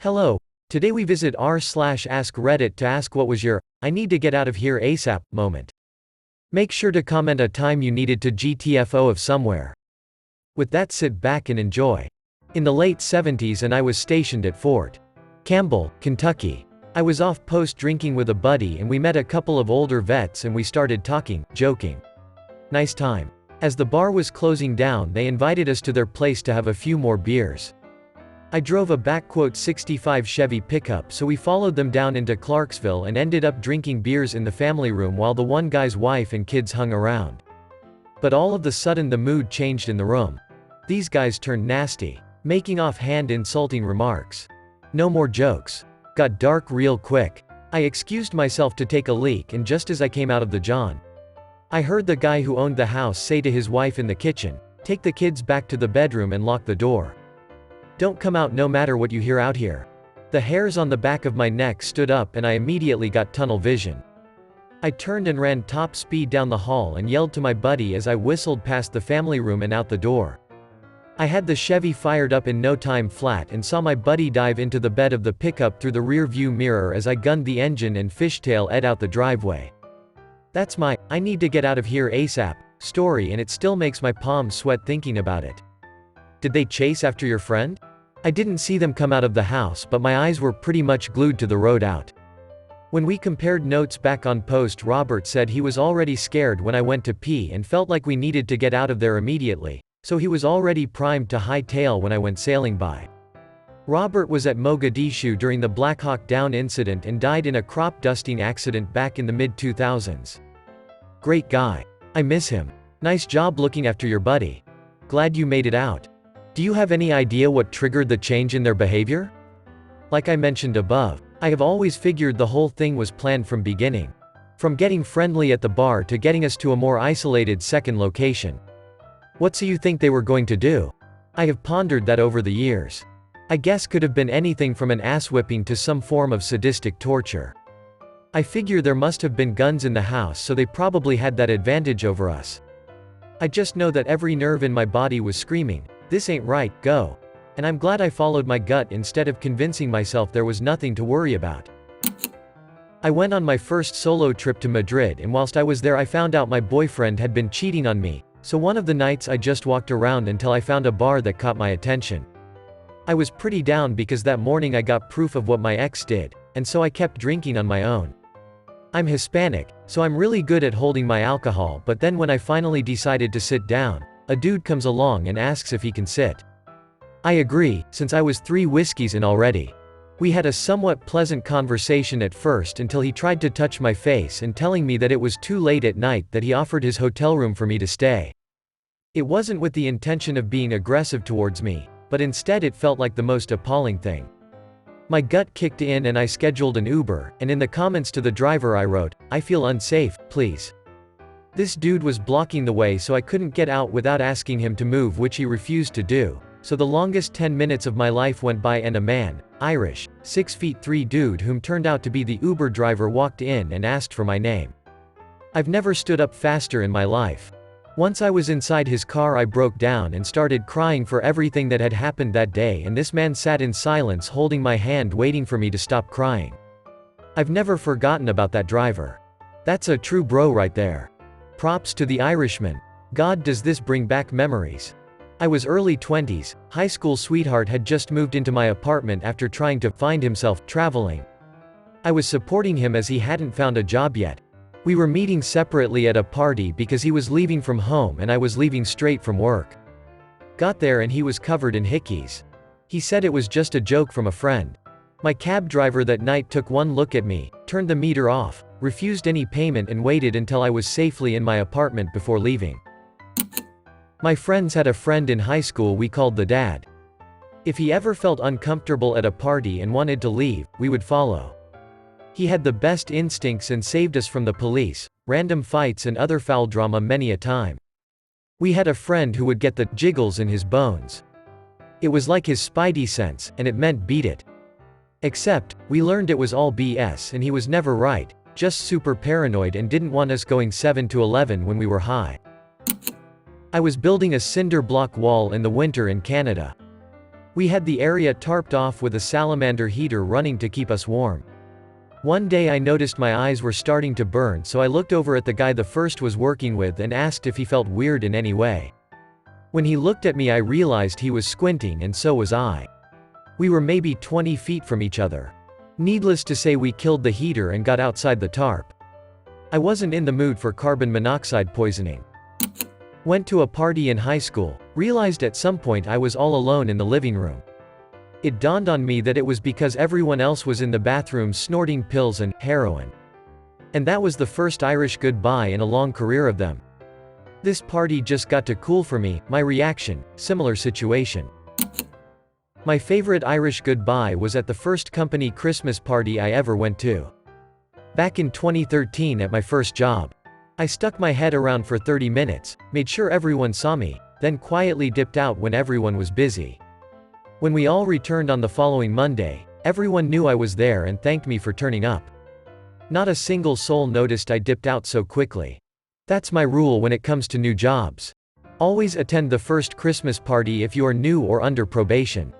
Hello. Today we visit r/AskReddit to ask what was your "I need to get out of here ASAP" moment. Make sure to comment a time you needed to GTFO of somewhere. With that, sit back and enjoy. In the late 70s and I was stationed at Fort Campbell, Kentucky. I was off post drinking with a buddy and we met a couple of older vets and we started talking, joking. Nice time. As the bar was closing down, they invited us to their place to have a few more beers. I drove a '65 Chevy pickup, so we followed them down into Clarksville and ended up drinking beers in the family room while the one guy's wife and kids hung around. But all of a sudden the mood changed in the room. These guys turned nasty, making offhand insulting remarks. No more jokes. Got dark real quick. I excused myself to take a leak, and just as I came out of the John, I heard the guy who owned the house say to his wife in the kitchen, "Take the kids back to the bedroom and lock the door. Don't come out no matter what you hear out here." The hairs on the back of my neck stood up and I immediately got tunnel vision. I turned and ran top speed down the hall and yelled to my buddy as I whistled past the family room and out the door. I had the Chevy fired up in no time flat and saw my buddy dive into the bed of the pickup through the rear view mirror as I gunned the engine and fishtail ed out the driveway. That's my "I need to get out of here ASAP" story, and it still makes my palms sweat thinking about it. Did they chase after your friend? I didn't see them come out of the house, but my eyes were pretty much glued to the road out. When we compared notes back on post, Robert said he was already scared when I went to pee and felt like we needed to get out of there immediately, so he was already primed to hightail when I went sailing by. Robert was at Mogadishu during the Black Hawk Down incident and died in a crop dusting accident back in the mid-2000s. Great guy. I miss him. Nice job looking after your buddy. Glad you made it out. Do you have any idea what triggered the change in their behavior? Like I mentioned above, I have always figured the whole thing was planned from beginning. From getting friendly at the bar to getting us to a more isolated second location. What do you think they were going to do? I have pondered that over the years. I guess could have been anything from an ass whipping to some form of sadistic torture. I figure there must have been guns in the house, so they probably had that advantage over us. I just know that every nerve in my body was screaming, "This ain't right, go." And I'm glad I followed my gut instead of convincing myself there was nothing to worry about. I went on my first solo trip to Madrid, and whilst I was there I found out my boyfriend had been cheating on me, so one of the nights I just walked around until I found a bar that caught my attention. I was pretty down because that morning I got proof of what my ex did, and so I kept drinking on my own. I'm Hispanic, so I'm really good at holding my alcohol, but then when I finally decided to sit down, a dude comes along and asks if he can sit. I agree, since I was 3 whiskeys in already. We had a somewhat pleasant conversation at first until he tried to touch my face and telling me that it was too late at night that he offered his hotel room for me to stay. It wasn't with the intention of being aggressive towards me, but instead it felt like the most appalling thing. My gut kicked in and I scheduled an Uber, and in the comments to the driver I wrote, "I feel unsafe, please." This dude was blocking the way, so I couldn't get out without asking him to move, which he refused to do. So the longest 10 minutes of my life went by and a man, Irish, 6'3" dude whom turned out to be the Uber driver walked in and asked for my name. I've never stood up faster in my life. Once I was inside his car I broke down and started crying for everything that had happened that day, and this man sat in silence holding my hand waiting for me to stop crying. I've never forgotten about that driver. That's a true bro right there. Props to the Irishman. God, does this bring back memories. I was early 20s, high school sweetheart had just moved into my apartment after trying to find himself traveling. I was supporting him as he hadn't found a job yet. We were meeting separately at a party because he was leaving from home and I was leaving straight from work. Got there and he was covered in hickeys. He said it was just a joke from a friend. My cab driver that night took one look at me, turned the meter off, refused any payment and waited until I was safely in my apartment before leaving. My friends had a friend in high school we called the dad. If he ever felt uncomfortable at a party and wanted to leave, we would follow. He had the best instincts and saved us from the police, random fights and other foul drama many a time. We had a friend who would get the jiggles in his bones. It was like his spidey sense, and it meant beat it. Except, we learned it was all BS and he was never right, just super paranoid and didn't want us going 7 to 11 when we were high. I was building a cinder block wall in the winter in Canada. We had the area tarped off with a salamander heater running to keep us warm. One day I noticed my eyes were starting to burn, so I looked over at the guy the first was working with and asked if he felt weird in any way. When he looked at me I realized he was squinting, and so was I. We were maybe 20 feet from each other. Needless to say, we killed the heater and got outside the tarp. I wasn't in the mood for carbon monoxide poisoning. Went to a party in high school, realized at some point I was all alone in the living room. It dawned on me that it was because everyone else was in the bathroom snorting pills and heroin. And that was the first Irish goodbye in a long career of them. This party just got too cool for me. My reaction: similar situation. My favorite Irish goodbye was at the first company Christmas party I ever went to. Back in 2013 at my first job. I stuck my head around for 30 minutes, made sure everyone saw me, then quietly dipped out when everyone was busy. When we all returned on the following Monday, everyone knew I was there and thanked me for turning up. Not a single soul noticed I dipped out so quickly. That's my rule when it comes to new jobs. Always attend the first Christmas party if you are new or under probation.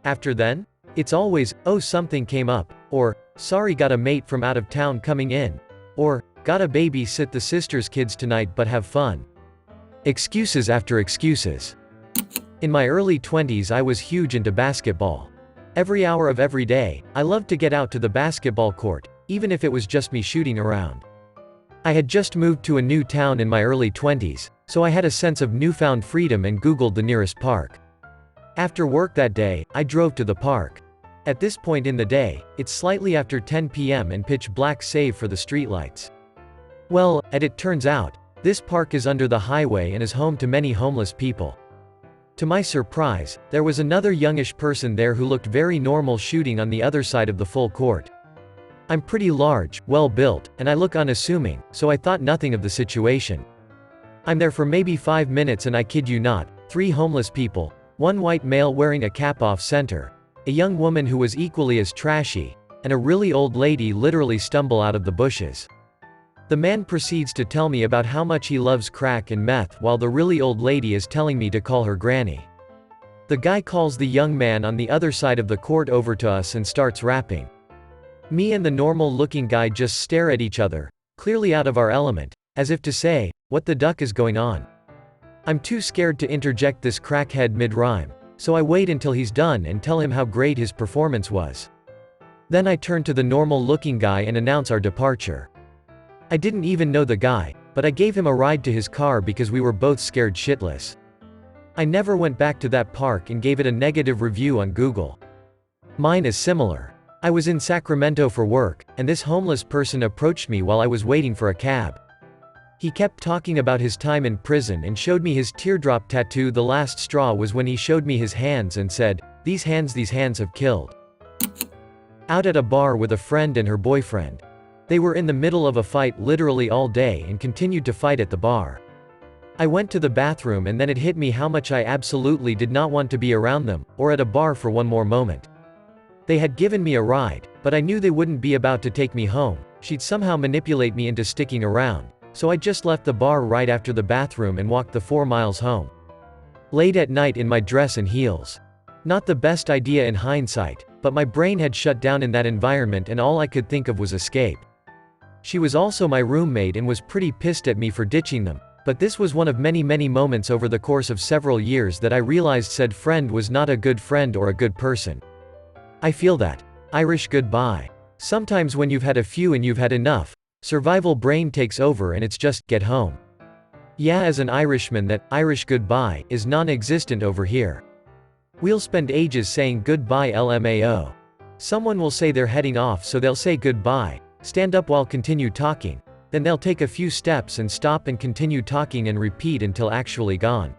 After then, it's always, oh, something came up, or, sorry, got a mate from out of town coming in, or, gotta babysit the sister's kids tonight but have fun. Excuses after excuses. In my early 20s I was huge into basketball. Every hour of every day, I loved to get out to the basketball court, even if it was just me shooting around. I had just moved to a new town in my early 20s, so I had a sense of newfound freedom and Googled the nearest park. After work that day, I drove to the park. At this point in the day, it's slightly after 10 p.m. and pitch black save for the streetlights. Well, as it turns out, this park is under the highway and is home to many homeless people. To my surprise, there was another youngish person there who looked very normal shooting on the other side of the full court. I'm pretty large, well-built, and I look unassuming, so I thought nothing of the situation. I'm there for maybe 5 minutes and I kid you not, 3 homeless people, one white male wearing a cap off center, a young woman who was equally as trashy, and a really old lady literally stumble out of the bushes. The man proceeds to tell me about how much he loves crack and meth while the really old lady is telling me to call her granny. The guy calls the young man on the other side of the court over to us and starts rapping. Me and the normal-looking guy just stare at each other, clearly out of our element, as if to say, what the duck is going on? I'm too scared to interject this crackhead mid-rhyme, so I wait until he's done and tell him how great his performance was. Then I turn to the normal-looking guy and announce our departure. I didn't even know the guy, but I gave him a ride to his car because we were both scared shitless. I never went back to that park and gave it a negative review on Google. Mine is similar. I was in Sacramento for work, and this homeless person approached me while I was waiting for a cab. He kept talking about his time in prison and showed me his teardrop tattoo. The last straw was when he showed me his hands and said, these hands have killed." Out at a bar with a friend and her boyfriend. They were in the middle of a fight literally all day and continued to fight at the bar. I went to the bathroom and then it hit me how much I absolutely did not want to be around them, or at a bar for one more moment. They had given me a ride, but I knew they wouldn't be about to take me home. She'd somehow manipulate me into sticking around. So I just left the bar right after the bathroom and walked the 4 miles home. Late at night in my dress and heels. Not the best idea in hindsight, but my brain had shut down in that environment and all I could think of was escape. She was also my roommate and was pretty pissed at me for ditching them, but this was one of many moments over the course of several years that I realized said friend was not a good friend or a good person. I feel that Irish goodbye. Sometimes when you've had a few and you've had enough, survival brain takes over and it's just, get home. Yeah, as an Irishman, that Irish goodbye is non-existent over here. We'll spend ages saying goodbye LMAO. Someone will say they're heading off, so they'll say goodbye, stand up while continue talking, then they'll take a few steps and stop and continue talking and repeat until actually gone.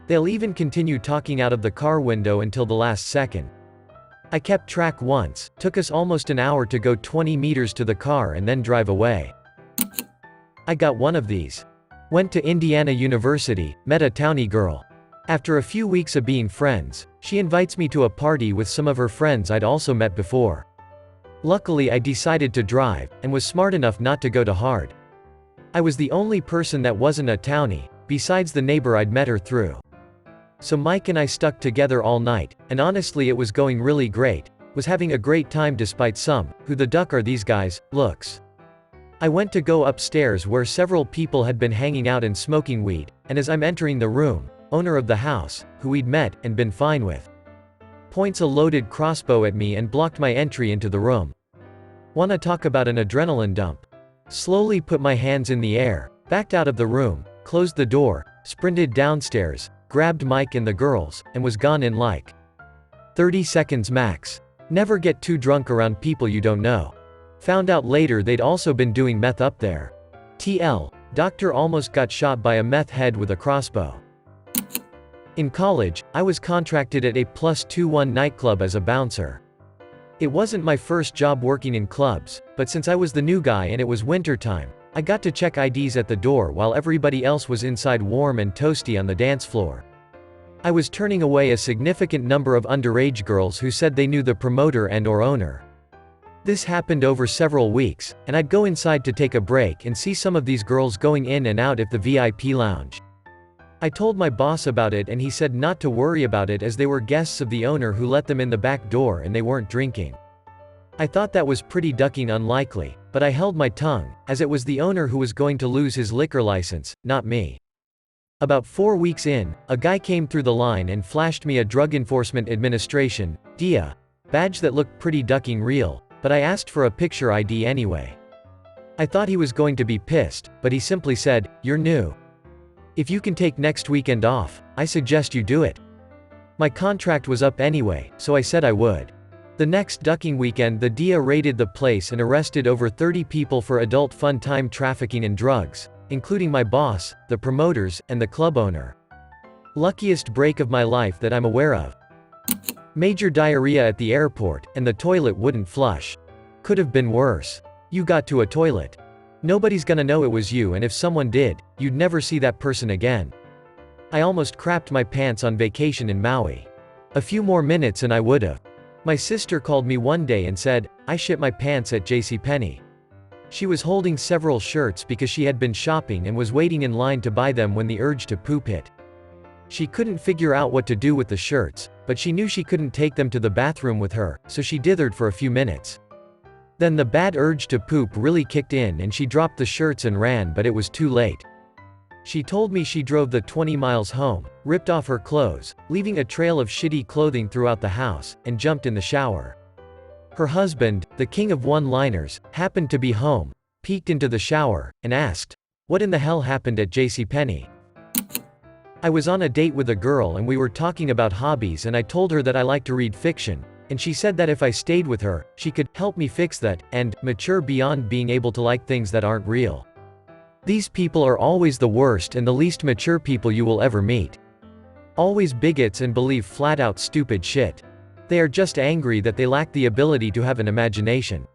They'll even continue talking out of the car window until the last second. I kept track once, took us almost an hour to go 20 meters to the car and then drive away. I got one of these. Went to Indiana University, met a townie girl. After a few weeks of being friends, she invites me to a party with some of her friends I'd also met before. Luckily I decided to drive, and was smart enough not to go too hard. I was the only person that wasn't a townie, besides the neighbor I'd met her through. So Mike and I stuck together all night, and honestly it was going really great, was having a great time despite some, who the duck are these guys, looks. I went to go upstairs where several people had been hanging out and smoking weed, and as I'm entering the room, owner of the house, who we'd met and been fine with, points a loaded crossbow at me and blocked my entry into the room. Wanna talk about an adrenaline dump? Slowly put my hands in the air, backed out of the room, closed the door, sprinted downstairs, grabbed Mike and the girls, and was gone in like 30 seconds max. Never get too drunk around people you don't know. Found out later they'd also been doing meth up there. TL, doctor almost got shot by a meth head with a crossbow. In college, I was contracted at a +21 nightclub as a bouncer. It wasn't my first job working in clubs, but since I was the new guy and it was winter time, I got to check IDs at the door while everybody else was inside warm and toasty on the dance floor. I was turning away a significant number of underage girls who said they knew the promoter and/or owner. This happened over several weeks, and I'd go inside to take a break and see some of these girls going in and out at the VIP lounge. I told my boss about it and he said not to worry about it as they were guests of the owner who let them in the back door and they weren't drinking. I thought that was pretty ducking unlikely, but I held my tongue, as it was the owner who was going to lose his liquor license, not me. About 4 weeks in, a guy came through the line and flashed me a Drug Enforcement Administration (DEA) badge that looked pretty ducking real, but I asked for a picture ID anyway. I thought he was going to be pissed, but he simply said, "You're new. If you can take next weekend off, I suggest you do it." My contract was up anyway, so I said I would. The next ducking weekend the DEA raided the place and arrested over 30 people for adult fun time trafficking and drugs, including my boss, the promoters, and the club owner. Luckiest break of my life that I'm aware of. Major diarrhea at the airport, and the toilet wouldn't flush. Could have been worse. You got to a toilet. Nobody's gonna know it was you, and if someone did, you'd never see that person again. I almost crapped my pants on vacation in Maui. A few more minutes and I would've. My sister called me one day and said, I shit my pants at JCPenney. She was holding several shirts because she had been shopping and was waiting in line to buy them when the urge to poop hit. She couldn't figure out what to do with the shirts, but she knew she couldn't take them to the bathroom with her, so she dithered for a few minutes. Then the bad urge to poop really kicked in and she dropped the shirts and ran, but it was too late. She told me she drove the 20 miles home, ripped off her clothes, leaving a trail of shitty clothing throughout the house, and jumped in the shower. Her husband, the king of one-liners, happened to be home, peeked into the shower, and asked, "What in the hell happened at JCPenney?" I was on a date with a girl and we were talking about hobbies and I told her that I like to read fiction, and she said that if I stayed with her, she could help me fix that, and mature beyond being able to like things that aren't real. These people are always the worst and the least mature people you will ever meet. Always bigots and believe flat-out stupid shit. They are just angry that they lack the ability to have an imagination.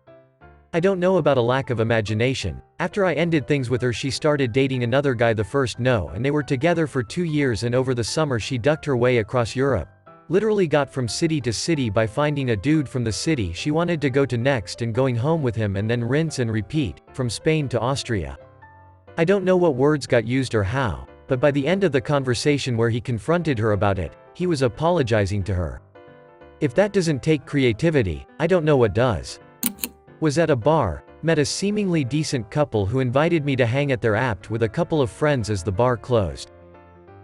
I don't know about a lack of imagination. After I ended things with her, she started dating another guy the first no, and they were together for 2 years, and over the summer she ducked her way across Europe. Literally got from city to city by finding a dude from the city she wanted to go to next and going home with him, and then rinse and repeat, from Spain to Austria. I don't know what words got used or how, but by the end of the conversation where he confronted her about it, he was apologizing to her. If that doesn't take creativity, I don't know what does. Was at a bar, met a seemingly decent couple who invited me to hang at their apt with a couple of friends as the bar closed.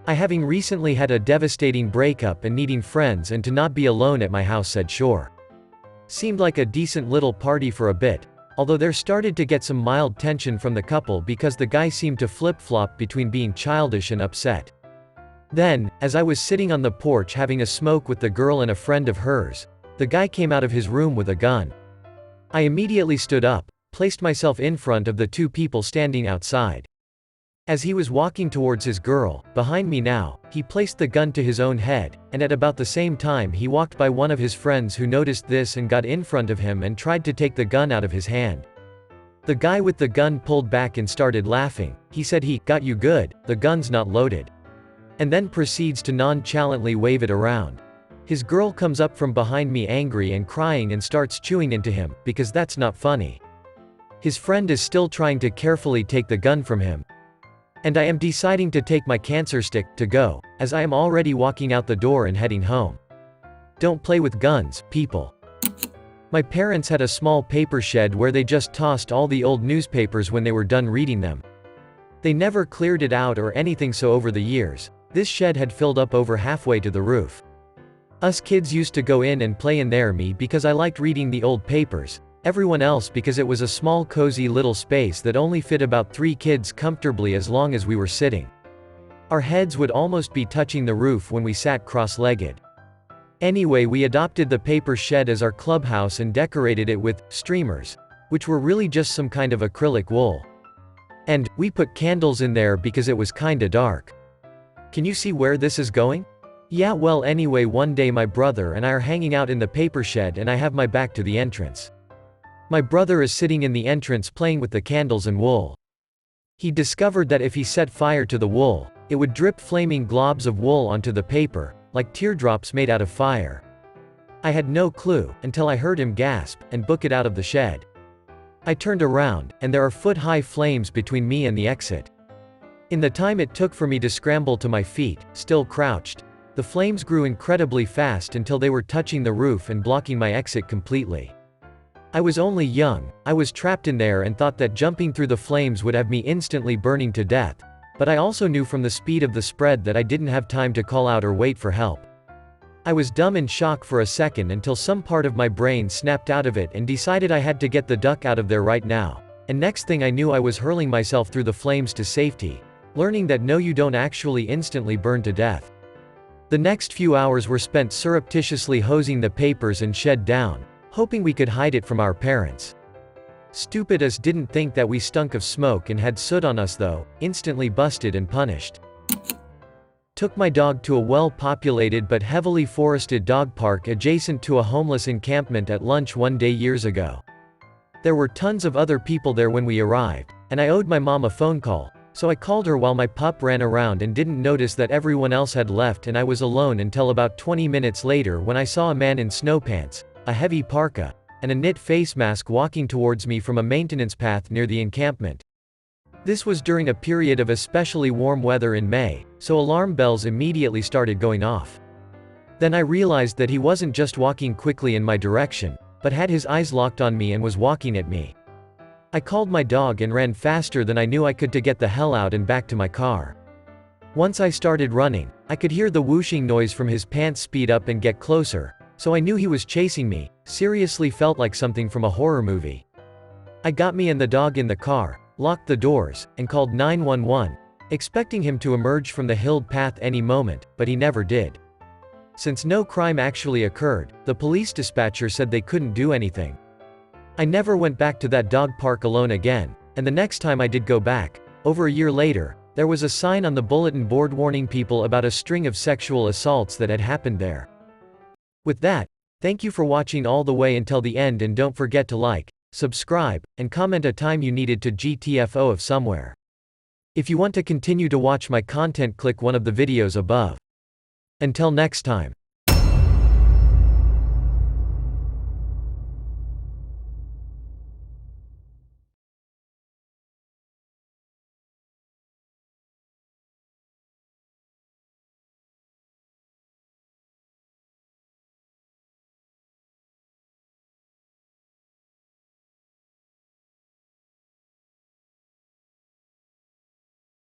I, having recently had a devastating breakup and needing friends and to not be alone at my house, said sure. Seemed like a decent little party for a bit, although there started to get some mild tension from the couple because the guy seemed to flip-flop between being childish and upset. Then, as I was sitting on the porch having a smoke with the girl and a friend of hers, the guy came out of his room with a gun. I immediately stood up, placed myself in front of the two people standing outside. As he was walking towards his girl, behind me now, he placed the gun to his own head, and at about the same time he walked by one of his friends who noticed this and got in front of him and tried to take the gun out of his hand. The guy with the gun pulled back and started laughing. He said he got you good, the gun's not loaded. And then proceeds to nonchalantly wave it around. His girl comes up from behind me angry and crying and starts chewing into him, because that's not funny. His friend is still trying to carefully take the gun from him. And I am deciding to take my cancer stick to go, as I am already walking out the door and heading home. Don't play with guns, people. My parents had a small paper shed where they just tossed all the old newspapers when they were done reading them. They never cleared it out or anything, so over the years, this shed had filled up over halfway to the roof. Us kids used to go in and play in there, me because I liked reading the old papers, everyone else because it was a small cozy little space that only fit about 3 kids comfortably as long as we were sitting. Our heads would almost be touching the roof when we sat cross-legged. Anyway, we adopted the paper shed as our clubhouse and decorated it with streamers, which were really just some kind of acrylic wool. And we put candles in there because it was kinda dark. Can you see where this is going? Yeah, well, anyway, one day my brother and I are hanging out in the paper shed and I have my back to the entrance. My brother is sitting in the entrance playing with the candles and wool. He discovered that if he set fire to the wool, it would drip flaming globs of wool onto the paper, like teardrops made out of fire. I had no clue, until I heard him gasp, and book it out of the shed. I turned around, and there are foot-high flames between me and the exit. In the time it took for me to scramble to my feet, still crouched, the flames grew incredibly fast until they were touching the roof and blocking my exit completely. I was only young, I was trapped in there and thought that jumping through the flames would have me instantly burning to death, but I also knew from the speed of the spread that I didn't have time to call out or wait for help. I was dumb in shock for a second until some part of my brain snapped out of it and decided I had to get the duck out of there right now, and next thing I knew I was hurling myself through the flames to safety, learning that no, you don't actually instantly burn to death. The next few hours were spent surreptitiously hosing the papers and shed down, hoping we could hide it from our parents. Stupid us didn't think that we stunk of smoke and had soot on us though, instantly busted and punished. Took my dog to a well-populated but heavily forested dog park adjacent to a homeless encampment at lunch one day years ago. There were tons of other people there when we arrived, and I owed my mom a phone call, so I called her while my pup ran around and didn't notice that everyone else had left and I was alone until about 20 minutes later when I saw a man in snow pants, a heavy parka, and a knit face mask walking towards me from a maintenance path near the encampment. This was during a period of especially warm weather in May, so alarm bells immediately started going off. Then I realized that he wasn't just walking quickly in my direction, but had his eyes locked on me and was walking at me. I called my dog and ran faster than I knew I could to get the hell out and back to my car. Once I started running, I could hear the whooshing noise from his pants speed up and get closer, so I knew he was chasing me. Seriously felt like something from a horror movie. I got me and the dog in the car, locked the doors, and called 911, expecting him to emerge from the hilled path any moment, but he never did. Since no crime actually occurred, the police dispatcher said they couldn't do anything. I never went back to that dog park alone again, and the next time I did go back, over a year later, there was a sign on the bulletin board warning people about a string of sexual assaults that had happened there. With that, thank you for watching all the way until the end, and don't forget to like, subscribe, and comment a time you needed to GTFO of somewhere. If you want to continue to watch my content, click one of the videos above. Until next time.